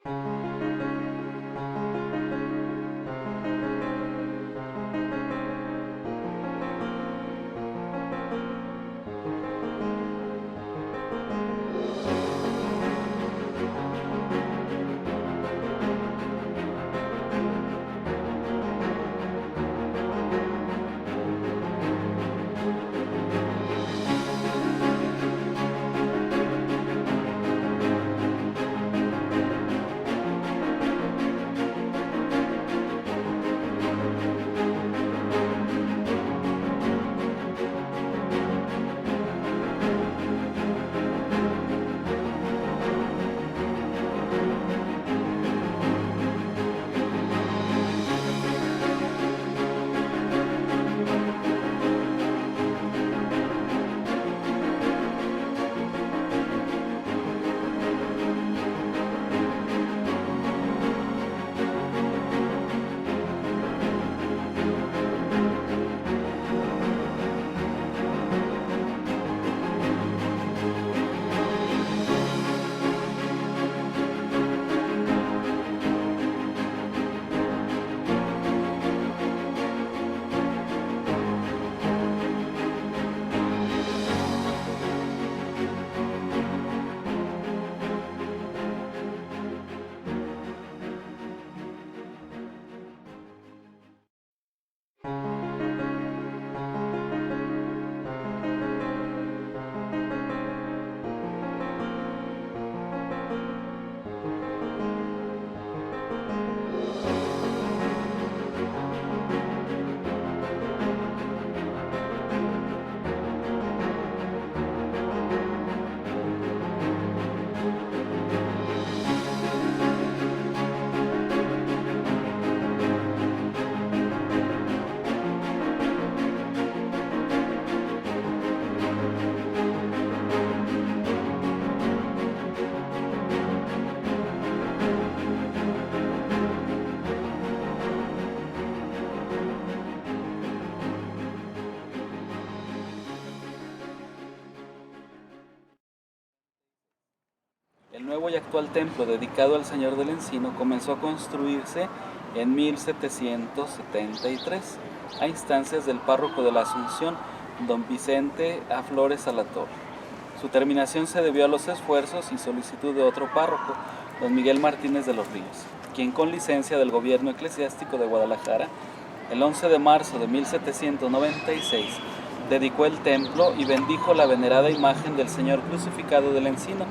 El nuevo y actual templo dedicado al Señor del Encino comenzó a construirse en 1773 a instancias del párroco de la Asunción, don Vicente A. Flores Alatorre. Su terminación se debió a los esfuerzos y solicitud de otro párroco, don Miguel Martínez de los Ríos, quien con licencia del gobierno eclesiástico de Guadalajara, el 11 de marzo de 1796, dedicó el templo y bendijo la venerada imagen del Señor crucificado del Encino,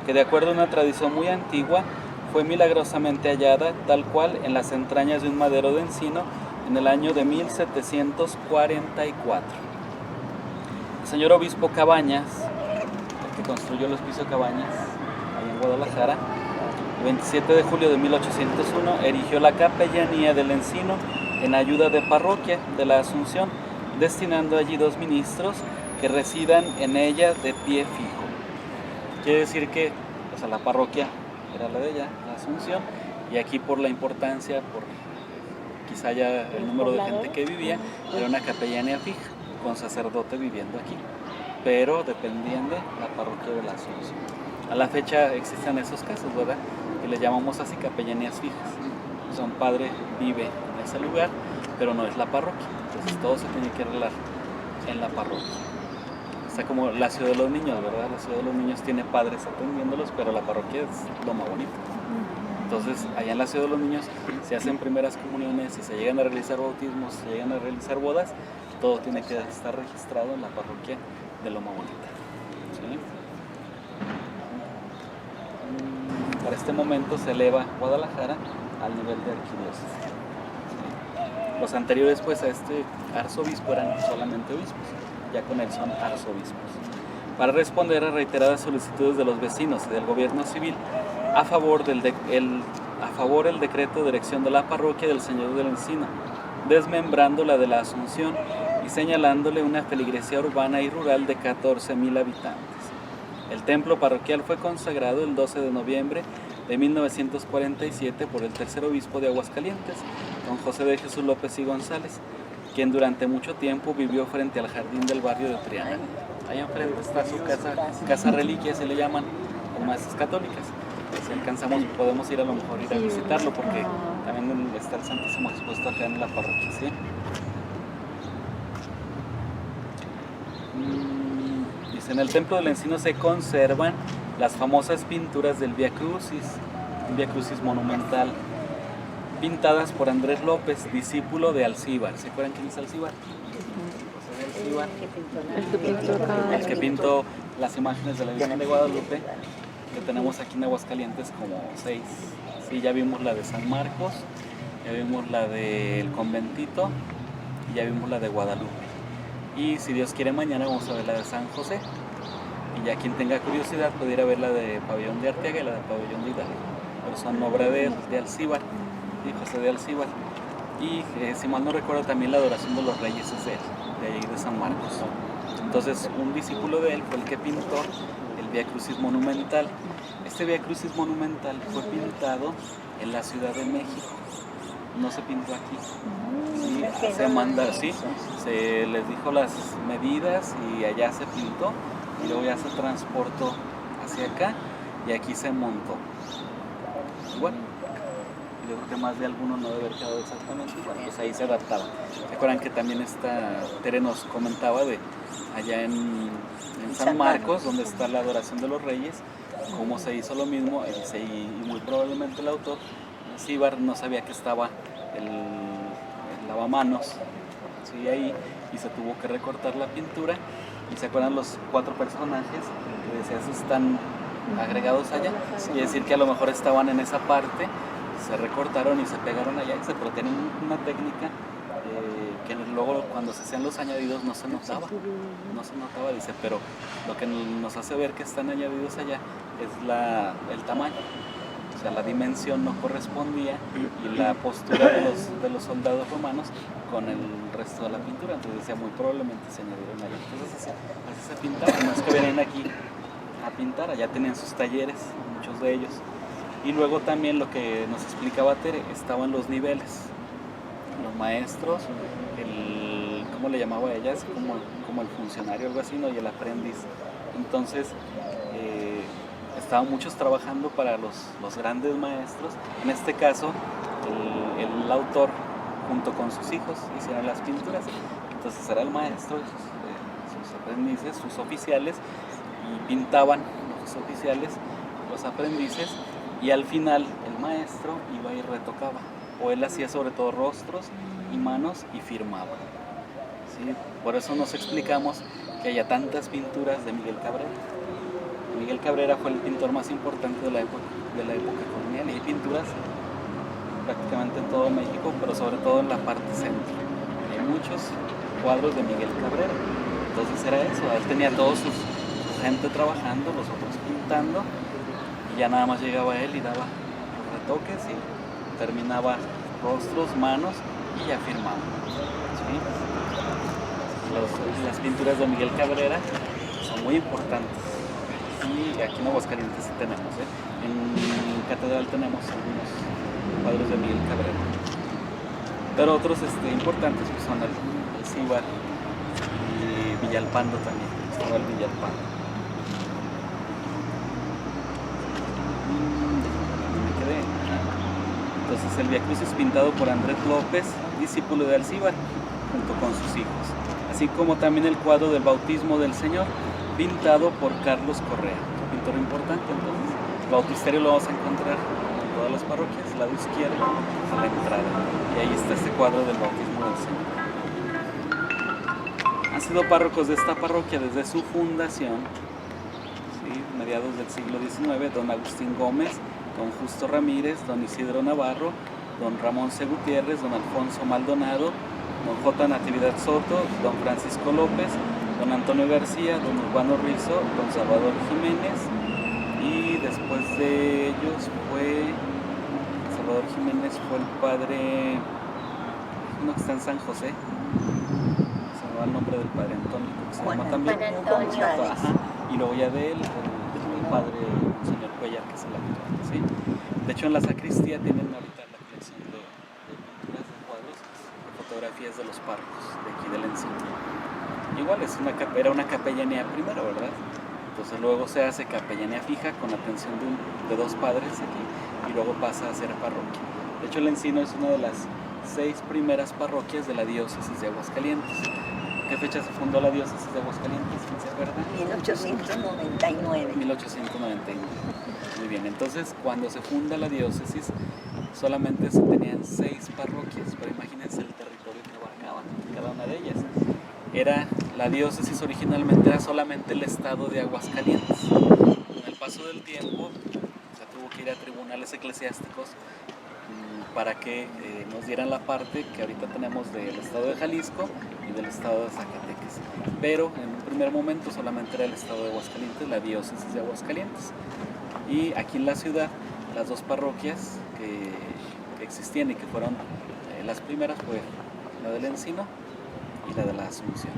que de acuerdo a una tradición muy antigua, fue milagrosamente hallada tal cual en las entrañas de un madero de encino en el año de 1744. El señor obispo Cabañas, el que construyó el hospicio Cabañas, ahí en Guadalajara, el 27 de julio de 1801 erigió la capellanía del Encino en ayuda de parroquia de la Asunción, destinando allí 2 ministros que residan en ella de pie fijo. Quiere decir que la parroquia era la de ella, la Asunción, y aquí por la importancia, por quizá ya el número de gente que vivía, era una capellanía fija, con sacerdote viviendo aquí, pero dependiendo la parroquia de la Asunción. A la fecha existen esos casos, ¿verdad? Que les llamamos así capellanías fijas. O sea, un padre vive en ese lugar, pero no es la parroquia, entonces todo se tiene que arreglar en la parroquia. Está como la Ciudad de los Niños, ¿verdad? La Ciudad de los Niños tiene padres atendiéndolos, pero la parroquia es lo más bonito. Entonces, allá en la Ciudad de los Niños se hacen primeras comuniones, y se llegan a realizar bautismos, se llegan a realizar bodas, todo tiene que estar registrado en la parroquia de Loma Bonita. ¿Sí? Para este momento se eleva Guadalajara al nivel de arquidiócesis. ¿Sí? Los anteriores pues a este arzobispo eran solamente obispos. Ya con él son arzobispos, para responder a reiteradas solicitudes de los vecinos y del gobierno civil a favor el decreto de erección de la parroquia del Señor del Encino, desmembrando la de la Asunción y señalándole una feligresía urbana y rural de 14,000 habitantes. El templo parroquial fue consagrado el 12 de noviembre de 1947 por el tercer obispo de Aguascalientes, don José de Jesús López y González, quien durante mucho tiempo vivió frente al jardín del barrio de Triana. Allá enfrente está su casa reliquia, se le llaman las masas católicas. si alcanzamos, podemos ir a lo mejor ir a visitarlo, porque también está el Santísimo expuesto acá en la parroquia, ¿sí? Dice, en el Templo del Encino se conservan las famosas pinturas del Vía Crucis, un Vía Crucis monumental, pintadas por Andrés López, discípulo de Alcíbar. ¿Se acuerdan quién es Alcíbar? El que pintó las imágenes de la Virgen de Guadalupe, que tenemos aquí en Aguascalientes como 6. Sí, ya vimos la de San Marcos, ya vimos la del Conventito y ya vimos la de Guadalupe. Y si Dios quiere, mañana vamos a ver la de San José. Y ya quien tenga curiosidad puede ir a ver la de Pabellón de Arteaga y la de Pabellón de Hidalgo. Pero son obra de Alcíbar, de José de Alcíbar. Y si mal no recuerdo, también la adoración de los reyes es de él, de ahí de San Marcos. Entonces un discípulo de él fue el que pintó el Vía Crucis monumental. Este Vía Crucis monumental fue pintado en la Ciudad de México, no se pintó aquí. Sí, se manda así, se les dijo las medidas y allá se pintó y luego ya se transportó hacia acá y aquí se montó. Bueno, yo creo que más de alguno no debe haber quedado exactamente, bueno, pues ahí se adaptaba. ¿Se acuerdan que también Tere nos comentaba de allá en San Marcos, donde está la adoración de los reyes, cómo se hizo lo mismo? Y muy probablemente el autor, Alcíbar, no sabía que estaba el lavamanos, ¿sí? Ahí, y se tuvo que recortar la pintura. Y se acuerdan los 4 personajes que decías están agregados allá, y decir que a lo mejor estaban en esa parte, se recortaron y se pegaron allá, pero tienen una técnica que luego cuando se hacían los añadidos no se notaba, dice, pero lo que nos hace ver que están añadidos allá es el tamaño. O sea, la dimensión no correspondía y la postura de los soldados romanos con el resto de la pintura, entonces decía, muy probablemente se añadieron allá. Entonces así se pintaban, no es que venían aquí a pintar, allá tenían sus talleres, muchos de ellos. Y luego también lo que nos explicaba Tere, estaban los niveles, los maestros, ¿cómo le llamaba a ella? Es como el funcionario, algo así, ¿no? Y el aprendiz. Entonces, estaban muchos trabajando para los grandes maestros. En este caso, el autor, junto con sus hijos, hicieron las pinturas. Entonces era el maestro, sus aprendices, sus oficiales, y pintaban los oficiales, los aprendices, y al final el maestro iba y retocaba. O él hacía sobre todo rostros y manos y firmaba. ¿Sí? Por eso nos explicamos que haya tantas pinturas de Miguel Cabrera. Miguel Cabrera fue el pintor más importante de la época colonial, y hay pinturas prácticamente en todo México, pero sobre todo en la parte centro. Hay muchos cuadros de Miguel Cabrera. Entonces era eso, él tenía toda su gente trabajando, los otros pintando, y ya nada más llegaba él y daba los retoques y terminaba rostros, manos y ya firmaba. ¿Sí? Las pinturas de Miguel Cabrera son muy importantes. Y aquí en Aguascalientes sí tenemos, en Catedral tenemos algunos cuadros de Miguel Cabrera. Pero otros importantes pues son el Alcíbar y Villalpando también, estaba el Villalpando. Me quedé. Entonces el Vía Crucis pintado por Andrés López, discípulo de Alcíbar, junto con sus hijos. Así como también el cuadro del Bautismo del Señor, pintado por Carlos Correa, un pintor importante. Entonces, el bautisterio lo vamos a encontrar en todas las parroquias, lado izquierdo, a la entrada. Y ahí está este cuadro del Bautismo del Señor. Han sido párrocos de esta parroquia desde su fundación, ¿sí? Mediados del siglo XIX, don Agustín Gómez, don Justo Ramírez, don Isidro Navarro, don Ramón C. Gutiérrez, don Alfonso Maldonado, don J. Natividad Soto, don Francisco López, don Antonio García, don Urbano Rizo, don Salvador Jiménez, y después de ellos Salvador Jiménez fue el padre, uno que está en San José, se me va el nombre del padre Antonio, que se llama también, y luego ya de él, el padre señor Cuellar, que es el actual, ¿sí? De hecho en la sacristía tienen ahorita la colección de pinturas, de cuadros, de fotografías de los párrocos de aquí del Encino. Igual era una capellanía primero, ¿verdad? Entonces luego se hace capellanía fija con atención de 2 padres aquí y luego pasa a ser parroquia. De hecho, El Encino es una de las 6 primeras parroquias de la diócesis de Aguascalientes. ¿Qué fecha se fundó la diócesis de Aguascalientes? ¿Quién se acuerda? 1899. 1899. Muy bien, entonces cuando se funda la diócesis solamente se tenían 6 parroquias, pero imagínense el territorio que abarcaban cada una de ellas. La diócesis originalmente era solamente el estado de Aguascalientes. Con el paso del tiempo se tuvo que ir a tribunales eclesiásticos para que nos dieran la parte que ahorita tenemos del estado de Jalisco y del estado de Zacatecas. Pero en un primer momento solamente era el estado de Aguascalientes, la diócesis de Aguascalientes. Y aquí en la ciudad, las 2 parroquias que existían y que fueron las primeras fue la del Encino y la de la Asunción.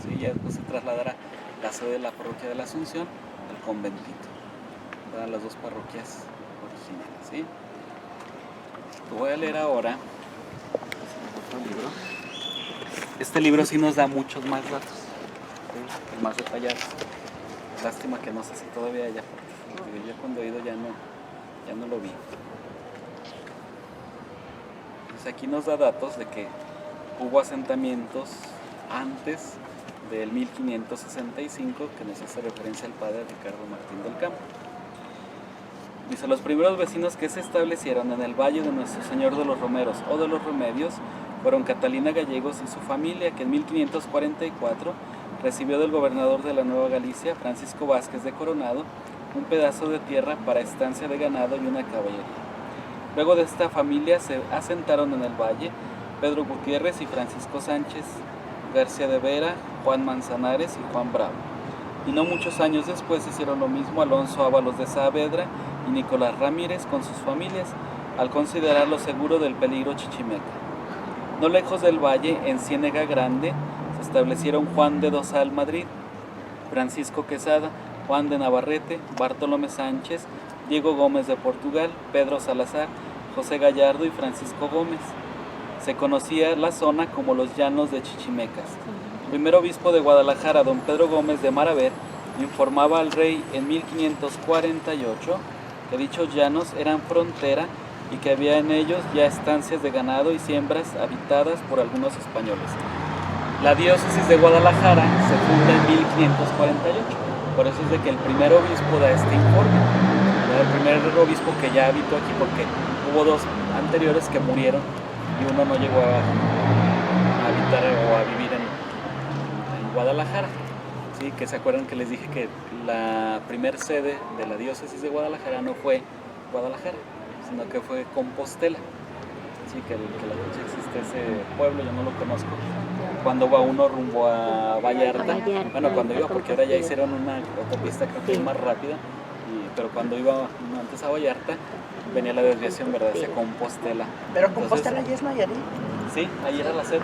¿Sí? Ya después se trasladará la sede de la parroquia de la Asunción al conventito. Eran las 2 parroquias originales. ¿Sí? Te voy a leer ahora otro libro. Este libro sí nos da muchos más datos, ¿sí? Más detallados. Lástima que no sé si todavía haya, porque yo cuando he ido ya no lo vi. Pues aquí nos da datos de que hubo asentamientos antes del 1565, que nos hace referencia al padre Ricardo Martín del Campo. Dice, los primeros vecinos que se establecieron en el Valle de Nuestro Señor de los Romeros o de los Remedios fueron Catalina Gallegos y su familia, que en 1544 recibió del gobernador de la Nueva Galicia, Francisco Vázquez de Coronado, un pedazo de tierra para estancia de ganado y una caballería. Luego de esta familia se asentaron en el valle Pedro Gutiérrez y Francisco Sánchez, García de Vera, Juan Manzanares y Juan Bravo. Y no muchos años después hicieron lo mismo Alonso Ábalos de Saavedra y Nicolás Ramírez con sus familias, al considerarlo seguro del peligro chichimeca. No lejos del valle, en Ciénega Grande, se establecieron Juan de Dosal Madrid, Francisco Quesada, Juan de Navarrete, Bartolomé Sánchez, Diego Gómez de Portugal, Pedro Salazar, José Gallardo y Francisco Gómez. Se conocía la zona como los Llanos de Chichimecas. El primer obispo de Guadalajara, don Pedro Gómez de Maraver, informaba al rey en 1548 que dichos llanos eran frontera y que había en ellos ya estancias de ganado y siembras habitadas por algunos españoles. La diócesis de Guadalajara se funda en 1548, por eso es de que el primer obispo da este informe. Era el primer obispo que ya habitó aquí, porque hubo 2 anteriores que murieron y uno no llegó a habitar o a vivir en Guadalajara. ¿Sí? Que se acuerdan que les dije que la primer sede de la diócesis de Guadalajara no fue Guadalajara, sino que fue Compostela. Sí, que la fecha existe ese pueblo, yo no lo conozco. Cuando va uno rumbo a Vallarta, bueno, cuando iba, porque ahora ya hicieron una autopista creo que es más rápida, pero cuando iba uno antes a Vallarta, venía la desviación, ¿verdad? Hacia Compostela. Pero Compostela ya es Nayarit. Sí, ahí era la sede.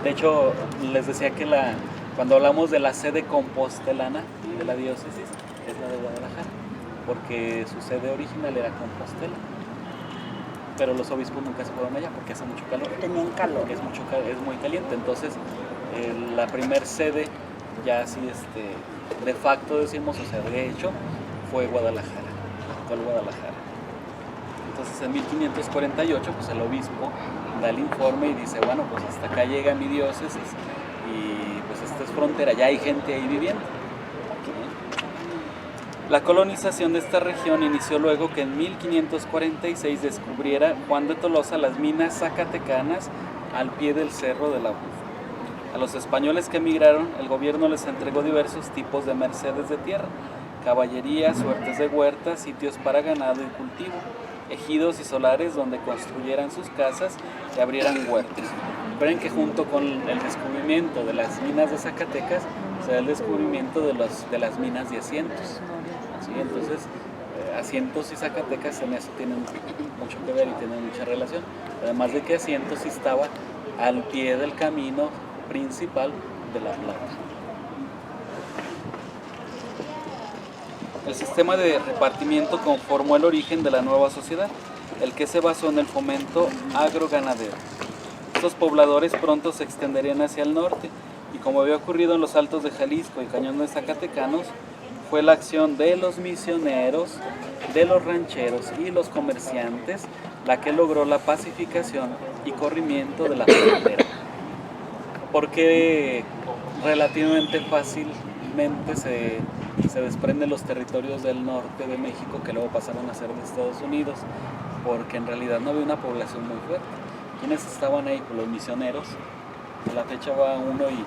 De hecho, les decía que cuando hablamos de la sede compostelana de la diócesis, es la de Guadalajara, porque su sede original era Compostela. Pero los obispos nunca se fueron allá porque hace mucho calor. Tenían calor. Es muy caliente. Entonces, la primer sede, ya así de facto decimos, o sea, de hecho, fue Guadalajara. Fue Guadalajara. Entonces, en 1548, pues el obispo da el informe y dice, bueno, pues hasta acá llega mi diócesis y pues esta es frontera, ya hay gente ahí viviendo. La colonización de esta región inició luego que en 1546 descubriera Juan de Tolosa las minas zacatecanas al pie del Cerro de la Bufa. A los españoles que emigraron, el gobierno les entregó diversos tipos de mercedes de tierra, caballería, suertes de huertas, sitios para ganado y cultivo, ejidos y solares donde construyeran sus casas y abrieran huertos. Recuerden que junto con el descubrimiento de las minas de Zacatecas, se da el descubrimiento de las minas de Asientos. ¿Sí? Entonces, Asientos y Zacatecas en eso tienen mucho que ver y tienen mucha relación. Además de que Asientos estaba al pie del camino principal de La Plata. El sistema de repartimiento conformó el origen de la nueva sociedad, el que se basó en el fomento agroganadero. Estos pobladores pronto se extenderían hacia el norte y como había ocurrido en los altos de Jalisco y cañones zacatecanos, fue la acción de los misioneros, de los rancheros y los comerciantes la que logró la pacificación y corrimiento de la frontera, porque relativamente fácilmente se desprenden los territorios del norte de México que luego pasaron a ser de Estados Unidos, porque en realidad no había una población muy fuerte. ¿Quiénes estaban ahí? Pues los misioneros. A la fecha va uno y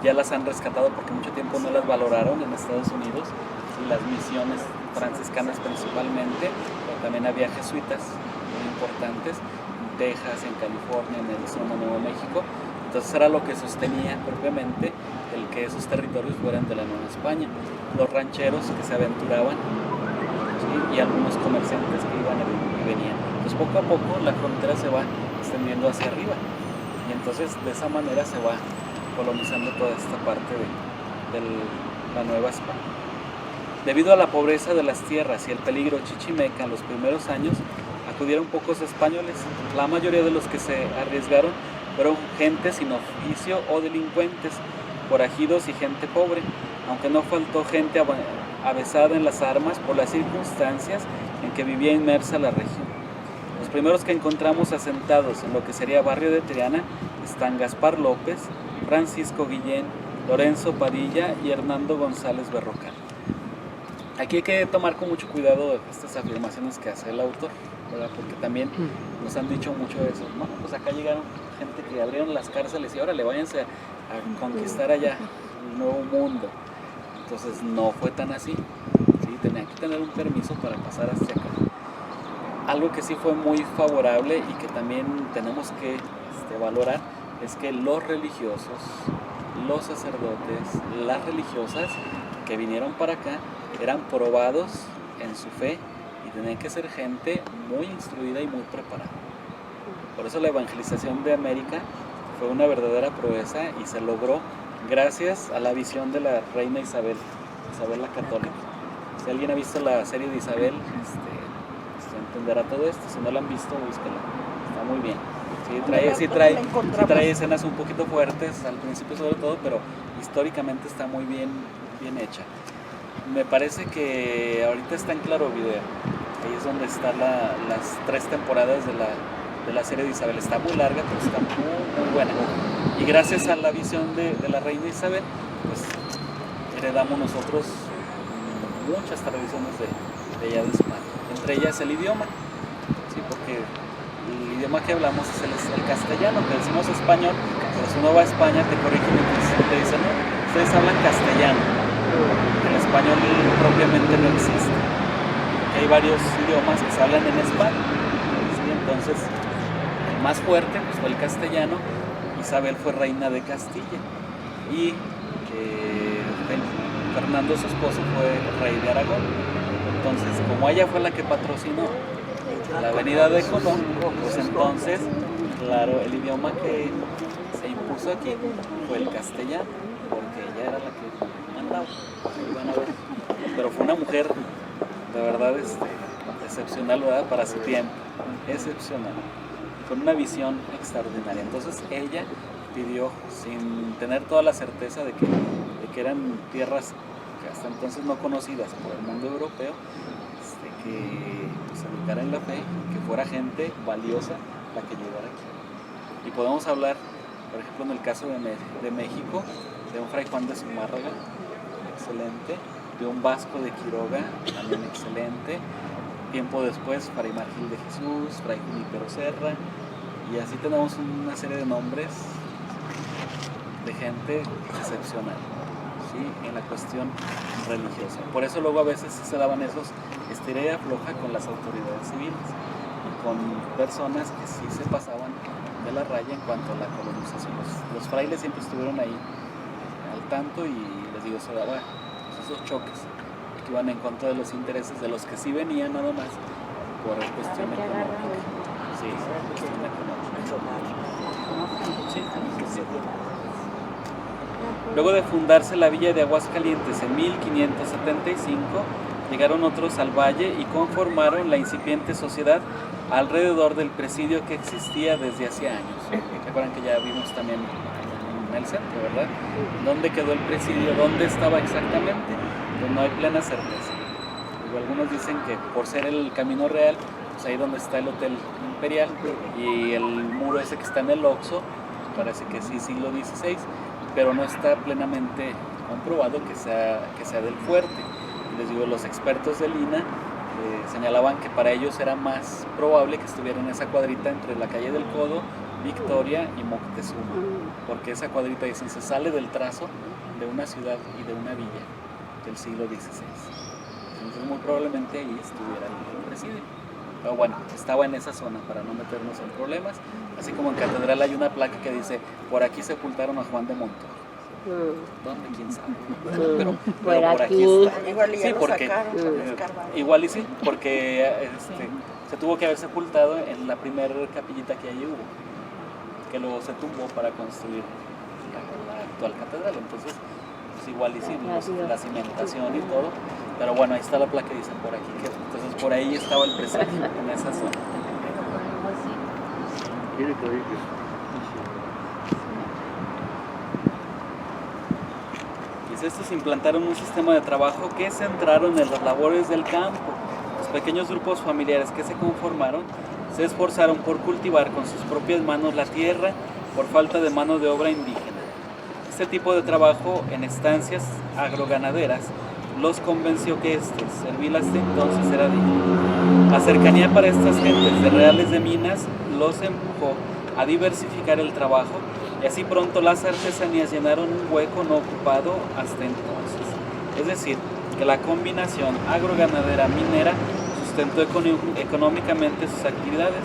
ya las han rescatado porque mucho tiempo no las valoraron en Estados Unidos, y las misiones franciscanas principalmente, pero también había jesuitas muy importantes en Texas, en California, en el extremo Nuevo México. Entonces era lo que sostenía propiamente el que esos territorios fueran de la Nueva España. Los rancheros que se aventuraban, ¿sí? Y algunos comerciantes que iban y venían. Entonces poco a poco la frontera se va extendiendo hacia arriba, y entonces de esa manera se va colonizando toda esta parte de la Nueva España. Debido a la pobreza de las tierras y el peligro chichimeca en los primeros años, acudieron pocos españoles. La mayoría de los que se arriesgaron fueron gente sin oficio o delincuentes, forajidos y gente pobre, aunque no faltó gente avesada en las armas por las circunstancias en que vivía inmersa la región. Los primeros que encontramos asentados en lo que sería barrio de Triana están Gaspar López, Francisco Guillén, Lorenzo Padilla y Hernando González Berrocal. Aquí hay que tomar con mucho cuidado estas afirmaciones que hace el autor, ¿verdad? Porque también nos han dicho mucho de eso, ¿no? Pues acá llegaron gente que abrieron las cárceles y ahora le váyanse a conquistar allá el nuevo mundo. Entonces no fue tan así, ¿sí? Tenían que tener un permiso para pasar hasta acá. Algo que sí fue muy favorable y que también tenemos que valorar es que los religiosos, los sacerdotes, las religiosas que vinieron para acá eran probados en su fe y tenían que ser gente muy instruida y muy preparada. Por eso la evangelización de América fue una verdadera proeza y se logró gracias a la visión de la reina Isabel la Católica. Si alguien ha visto la serie de Isabel, entenderá todo esto. Si no la han visto, búsquela. Está muy bien. Sí trae escenas un poquito fuertes al principio sobre todo, pero históricamente está muy bien hecha. Me parece que ahorita está en Claro Video. Ahí es donde están las 3 temporadas de la serie de Isabel. Está muy larga, pero está muy buena. Y gracias a la visión de la reina Isabel, pues heredamos nosotros muchas tradiciones de ella de España. Entre ellas el idioma, ¿sí? Porque el idioma que hablamos es el castellano, que decimos español, pero si uno va a España te corrigen y te dicen, no, ustedes hablan castellano. El español propiamente no existe. Hay varios idiomas que se hablan en España, ¿sí? Entonces el más fuerte pues, fue el castellano. Isabel fue reina de Castilla y Fernando, su esposo, fue rey de Aragón. Entonces, como ella fue la que patrocinó la venida de Colón, pues entonces, claro, el idioma que se impuso aquí fue el castellano, porque ella era la que mandaba. Van a ver. Pero fue una mujer de verdad excepcional, ¿verdad? Para su tiempo, excepcional, con una visión extraordinaria. Entonces ella pidió, sin tener toda la certeza de que eran tierras que hasta entonces no conocidas por el mundo europeo, que se educara en la fe, que fuera gente valiosa la que llegara aquí. Y podemos hablar, por ejemplo, en el caso de México, de un fray Juan de Zumárraga, excelente, de un vasco de Quiroga, también excelente. Tiempo después, Fray Margil de Jesús, Fray Junípero Serra, y así tenemos una serie de nombres de gente excepcional, ¿sí? En la cuestión religiosa. Por eso luego a veces se daban esos estira y afloja con las autoridades civiles y con personas que sí se pasaban de la raya en cuanto a la colonización. Los frailes siempre estuvieron ahí al tanto y les digo, se daba esos choques que iban en contra de los intereses de los que sí venían nada más por cuestión económica. Sí, cuestión económica. Sí, sí. Luego de fundarse la villa de Aguascalientes en 1575, llegaron otros al valle y conformaron la incipiente sociedad alrededor del presidio que existía desde hacía años. Recuerdan que ya vimos también en el centro, ¿verdad? ¿Dónde quedó el presidio? ¿Dónde estaba exactamente? pues no hay plena certeza. Digo, algunos dicen que por ser el Camino Real, pues ahí donde está el Hotel Imperial y el muro ese que está en el Oxxo, parece que sí, siglo XVI, pero no está plenamente comprobado que sea del fuerte. Les digo, los expertos del INAH señalaban que para ellos era más probable que estuviera en esa cuadrita entre la calle del Codo, Victoria y Moctezuma, porque esa cuadrita, dicen, se sale del trazo de una ciudad y de una villa del siglo XVI. Entonces muy probablemente ahí estuviera el presidio. Pero bueno, estaba en esa zona para no meternos en problemas. Así como en Catedral hay una placa que dice, por aquí sepultaron a Juan de Montoya. ¿Dónde? ¿Quién sabe? Pero por aquí está. Igual ya Sí, lo porque sacaron, lo escarbaron. igual y sí, porque se tuvo que haber sepultado en la primera capillita que ahí hubo, que luego se tumbó para construir la actual catedral. Entonces, pues igual y sí, la cimentación y todo. Pero bueno, ahí está la placa que dice por aquí. Entonces por ahí estaba el presidio, en esa zona. Estos implantaron un sistema de trabajo que centraron en las labores del campo. Los pequeños grupos familiares que se conformaron se esforzaron por cultivar con sus propias manos la tierra por falta de mano de obra indígena. Este tipo de trabajo en estancias agroganaderas los convenció que servil hasta entonces era digno. La cercanía para estas gentes de reales de minas los empujó a diversificar el trabajo y así pronto las artesanías llenaron un hueco no ocupado hasta entonces. Es decir, que la combinación agroganadera-minera sustentó económicamente sus actividades.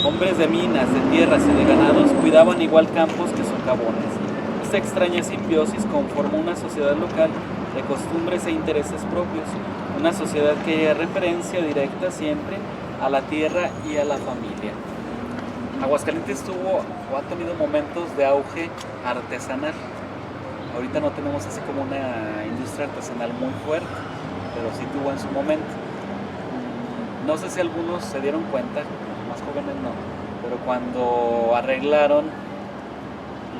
Hombres de minas, de tierras y de ganados cuidaban igual campos que socavones. Esta extraña simbiosis conformó una sociedad local de costumbres e intereses propios, una sociedad que hace referencia directa siempre a la tierra y a la familia. Aguascalientes tuvo o ha tenido momentos de auge artesanal. Ahorita no tenemos así como una industria artesanal muy fuerte, pero sí tuvo en su momento. No sé si algunos se dieron cuenta, más jóvenes no, pero cuando arreglaron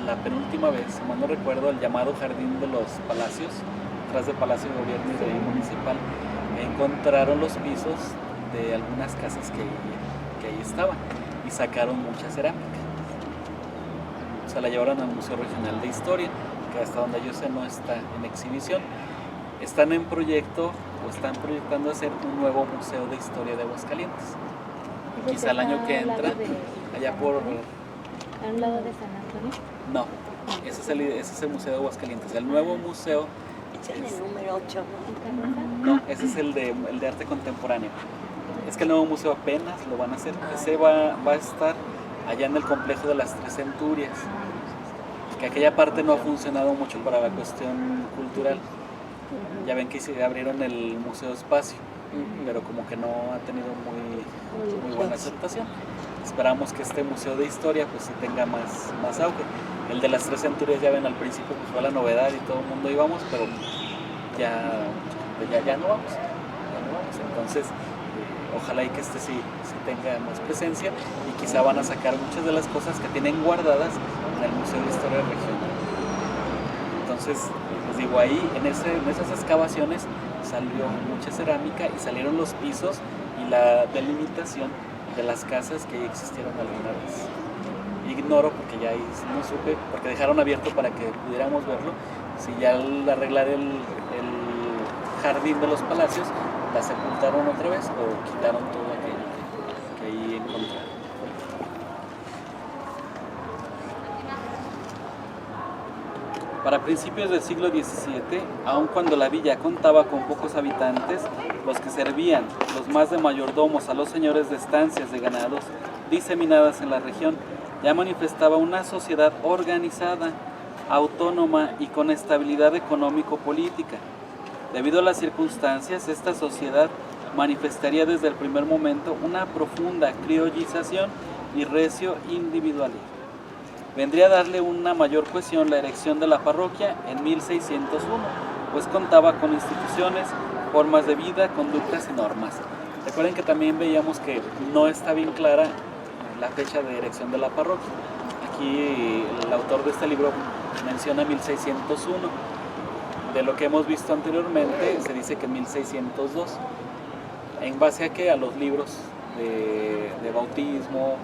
la penúltima vez, si mal no recuerdo, el llamado Jardín de los Palacios, atrás del Palacio de Gobierno y de ahí municipal, encontraron los pisos de algunas casas que ahí estaban y sacaron mucha cerámica. Se la llevaron al Museo Regional de Historia, que hasta donde yo sé no está en exhibición. Están en proyecto o están proyectando hacer un nuevo Museo de Historia de Aguascalientes. Y quizá el año que entra, allá por... ¿A un lado de San Antonio? No, ese es el Museo de Aguascalientes. El nuevo museo... Es el número 8. No, ese es el de arte contemporáneo. Es que el nuevo museo apenas lo van a hacer. Ese va a estar allá en el complejo de las Tres Centurias. Que aquella parte no ha funcionado mucho para la cuestión cultural. Ya ven que se abrieron el Museo Espacio, pero como que no ha tenido muy buena aceptación. Esperamos que este Museo de Historia pues sí tenga más auge. El de las Tres Centurias, ya ven, al principio pues fue la novedad y todo el mundo íbamos, pero ya no vamos. Entonces, ojalá y que este sí tenga más presencia y quizá van a sacar muchas de las cosas que tienen guardadas en el Museo de Historia Regional. Entonces, les digo, ahí en esas excavaciones salió mucha cerámica y salieron los pisos y la delimitación de las casas que existieron alguna vez. Ignoro, porque ya ahí no supe, porque dejaron abierto para que pudiéramos verlo, si ya al arreglar el jardín de los palacios la sepultaron otra vez o quitaron todo aquello que ahí encontraron. Para principios del siglo XVII, aun cuando la villa contaba con pocos habitantes, los que servían, los más de mayordomos a los señores de estancias de ganados diseminadas en la región, ya manifestaba una sociedad organizada, autónoma y con estabilidad económico-política. Debido a las circunstancias, esta sociedad manifestaría desde el primer momento una profunda criollización y recio individualismo. Vendría a darle una mayor cohesión la erección de la parroquia en 1601, pues contaba con instituciones, formas de vida, conductas y normas. Recuerden que también veíamos que no está bien clara la fecha de erección de la parroquia. Aquí el autor de este libro menciona 1601. de lo que hemos visto anteriormente, se dice que 1602. ¿En base a qué? A los libros de bautismo,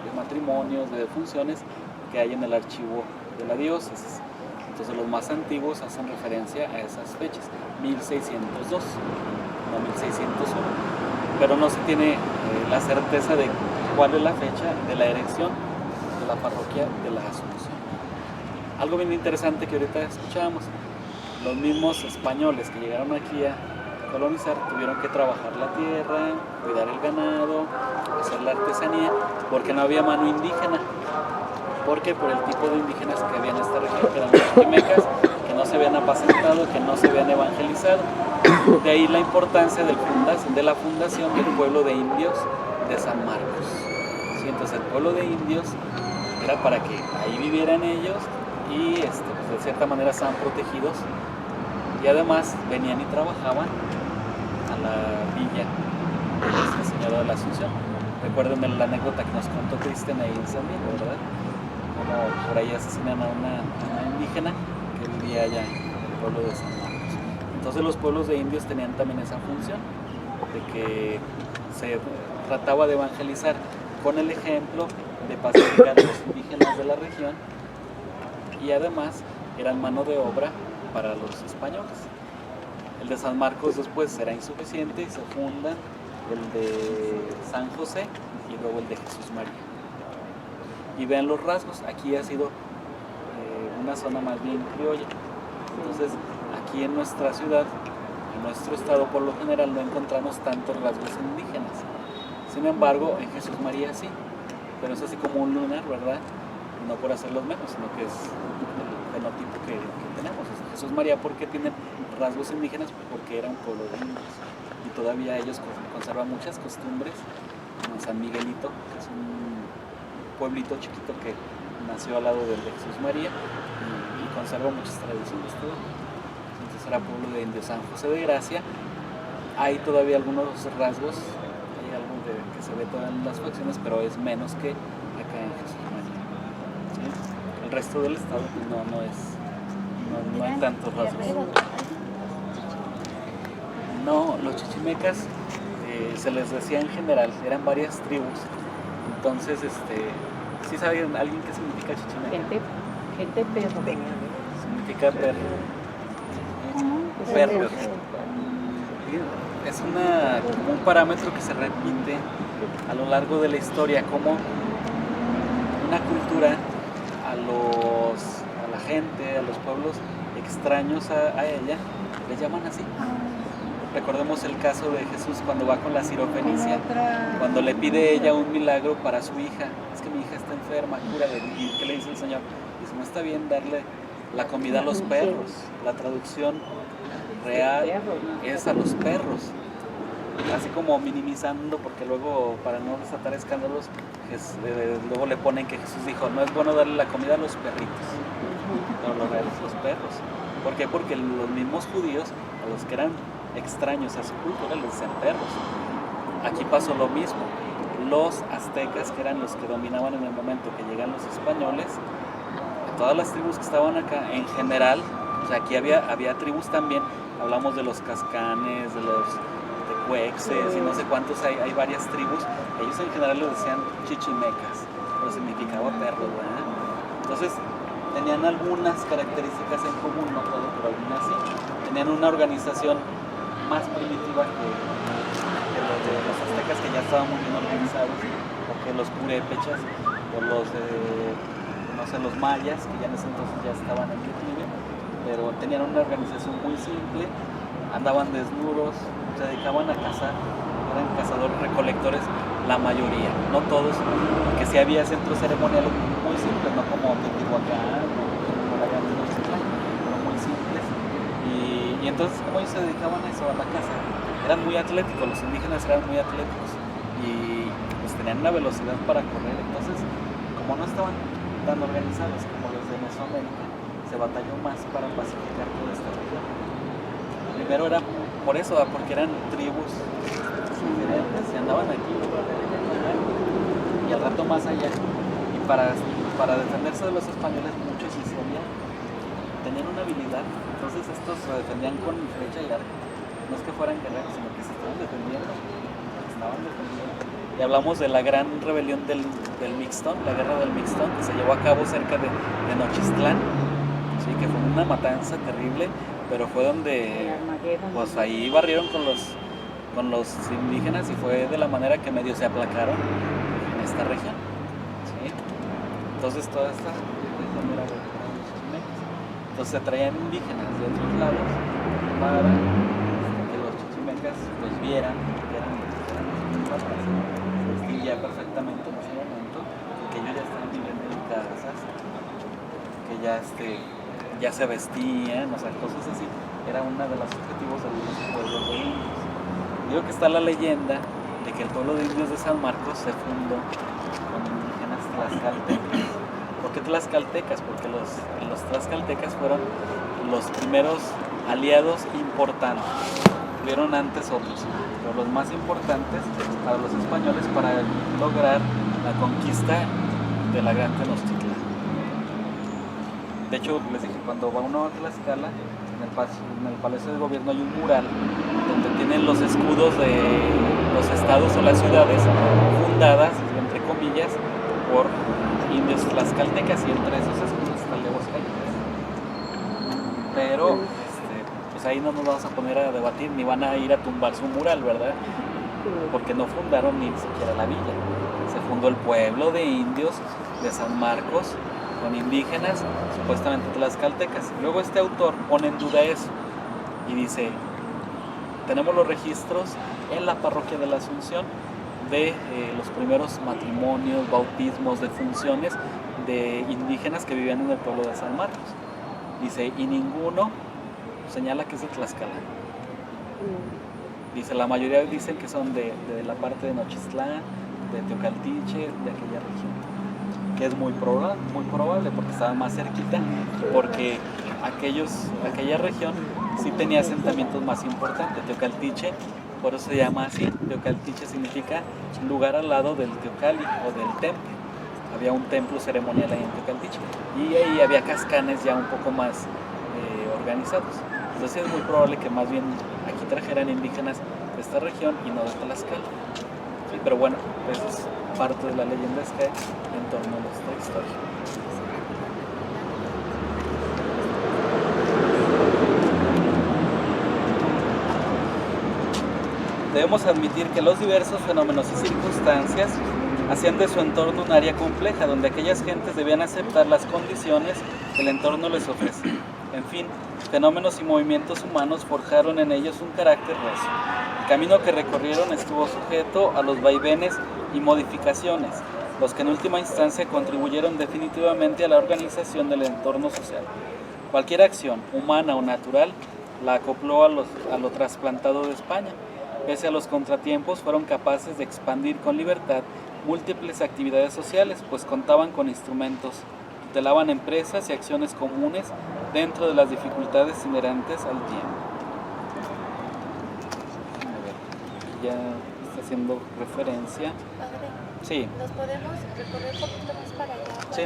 de matrimonios, de defunciones que hay en el archivo de la diócesis. Entonces los más antiguos hacen referencia a esas fechas, 1602, no 1601. Pero no se tiene la certeza de cuál es la fecha de la erección de la parroquia de la Asunción. Algo bien interesante que ahorita escuchábamos, los mismos españoles que llegaron aquí a colonizar tuvieron que trabajar la tierra, cuidar el ganado, hacer la artesanía, porque no había mano indígena. ¿Por qué? Por el tipo de indígenas que había en esta región, que eran los chichimecas, que no se habían apacentado, que no se habían evangelizado. De ahí la importancia de la fundación del pueblo de indios de San Marcos. ¿Sí? Entonces el pueblo de indios era para que ahí vivieran ellos y pues de cierta manera estaban protegidos, y además venían y trabajaban a la villa de Nuestra Señora de la Asunción. Recuerden la anécdota que nos contó Cristian ahí en San Diego, ¿verdad? Como por ahí asesinan a una indígena que vivía allá en el pueblo de San Marcos. Entonces los pueblos de indios tenían también esa función de que se trataba de evangelizar con el ejemplo, de pacificar a los indígenas de la región, y además eran mano de obra para los españoles. El de San Marcos después será insuficiente y se fundan el de San José y luego el de Jesús María. Y vean los rasgos, aquí ha sido una zona más bien criolla. Entonces aquí en nuestra ciudad, en nuestro estado por lo general no encontramos tantos rasgos indígenas. Sin embargo, en Jesús María sí, pero es así como un lunar, ¿verdad? No por hacerlos menos, sino que es el fenotipo que tenemos. Jesús María, ¿por qué tiene rasgos indígenas? Porque era un pueblo de indios y todavía ellos conservan muchas costumbres, como San Miguelito, que es un pueblito chiquito que nació al lado del de Jesús María y conserva muchas tradiciones todo. Entonces era pueblo de indios. San José de Gracia, hay todavía algunos rasgos, hay algo que se ve todavía en las facciones, pero es menos que acá en Jesús María. ¿Sí? El resto del estado pues no hay tantos rasgos. No, los chichimecas se les decía en general, eran varias tribus. Entonces, ¿sí saben alguien qué significa chichimeca? Gente perro. Significa perro. Perro. Es como un parámetro que se repite a lo largo de la historia, como una cultura a la gente, a los pueblos extraños a ella, les llaman así. Recordemos el caso de Jesús cuando va con la sirofenicia, cuando le pide ella un milagro para su hija. Es que mi hija está enferma, cúrala. ¿Y qué le dice el Señor? Dice, no está bien darle la comida a los perros. La traducción real es a los perros. Así como minimizando, porque luego para no desatar escándalos, luego le ponen que Jesús dijo, no es bueno darle la comida a los perritos, pero lo real es los perros. ¿Por qué? Porque los mismos judíos, a los que eran extraños a su cultura, les decían perros. Aquí pasó lo mismo. Los aztecas, que eran los que dominaban en el momento que llegan los españoles, todas las tribus que estaban acá, en general, o sea, aquí había tribus también, hablamos de los cascanes, de los tecuexes y no sé cuántos, hay varias tribus. Ellos en general les decían chichimecas, pero significaba perros, ¿verdad? Entonces, tenían algunas características en común, no todo, pero algunas sí. Tenían una organización más primitiva que los aztecas, que ya estaban muy bien organizados, o que los purépechas, o los los mayas, que ya en ese entonces ya estaban en declive, pero tenían una organización muy simple, andaban desnudos, se dedicaban a cazar, eran cazadores recolectores la mayoría, no todos, porque sí había centros ceremoniales muy simples, no como Teotihuacán o la Gran Tenochtitlan, pero muy simples. Y entonces, como ellos se dedicaban a eso, a la caza, eran muy atléticos, los indígenas eran muy atléticos y pues tenían una velocidad para correr. Entonces, como no estaban tan organizados como los de Mesoamérica, se batalló más para pacificar toda esta región. Primero era por eso, porque eran tribus diferentes y andaban aquí y al rato más allá. Y para defenderse de los españoles, muchos sí sabían, tenían una habilidad. Entonces entonces estos se defendían con flecha y arco. No es que fueran guerreros, sino que se estaban defendiendo. Y hablamos de la gran rebelión del Mixtón, la guerra del Mixtón, que se llevó a cabo cerca de Nochistlán. Sí, que fue una matanza terrible, pero fue donde pues ahí barrieron con los indígenas y fue de la manera que medio se aplacaron en esta región. ¿Sí? Entonces toda esta región era de los chichimecas. Entonces se traían indígenas de otros lados para que los chichimecas los vieran, que eran indígenas, se distinguía perfectamente en ese momento, que ellos ya estaban viviendo en casas, que ya se vestían, o sea, cosas así. Era uno de los objetivos de los pueblos de indios. Digo que está la leyenda de que el pueblo de indios de San Marcos se fundó con indígenas tlaxcaltecas. ¿Por qué tlaxcaltecas? Porque los tlaxcaltecas fueron los primeros aliados importantes. Tuvieron antes otros, pero los más importantes para los españoles para lograr la conquista de la Gran Tenochtitlan. De hecho, les dije, cuando va uno a Tlaxcala, en el Palacio de Gobierno hay un mural donde tienen los escudos de los estados o las ciudades fundadas, entre comillas, por indios tlaxcaltecas, y entre esos escudos está el de Aguascalientes. Pero pues ahí no nos vamos a poner a debatir, ni van a ir a tumbar su mural, ¿verdad? Porque no fundaron ni siquiera la villa. Se fundó el pueblo de indios de San Marcos, con indígenas, supuestamente tlaxcaltecas. Luego este autor pone en duda eso y dice, tenemos los registros en la parroquia de la Asunción de los primeros matrimonios, bautismos, defunciones de indígenas que vivían en el pueblo de San Marcos. Dice, y ninguno señala que es de Tlaxcala. Dice, la mayoría dicen que son de la parte de Nochistlán, de Teocaltiche, de aquella región. Que es muy probable porque estaba más cerquita, porque aquella región sí tenía asentamientos más importantes. Teocaltiche, por eso se llama así. Teocaltiche significa lugar al lado del Teocalli o del templo. Había un templo ceremonial ahí en Teocaltiche y ahí había cascanes ya un poco más organizados. Entonces es muy probable que más bien aquí trajeran indígenas de esta región y no de Tlaxcala. Sí, pero bueno, pues es parte de la leyenda azteca en torno a nuestra historia. Debemos admitir que los diversos fenómenos y circunstancias hacían de su entorno un área compleja, donde aquellas gentes debían aceptar las condiciones que el entorno les ofrecía. En fin, fenómenos y movimientos humanos forjaron en ellos un carácter recio. El camino que recorrieron estuvo sujeto a los vaivenes y modificaciones, los que en última instancia contribuyeron definitivamente a la organización del entorno social. Cualquier acción, humana o natural, la acopló a lo trasplantado de España. Pese a los contratiempos, fueron capaces de expandir con libertad múltiples actividades sociales, pues contaban con instrumentos, tutelaban empresas y acciones comunes dentro de las dificultades inherentes al tiempo. Ya está haciendo referencia. Padre, Sí. ¿nos podemos recorrer un poquito más para allá? Sí.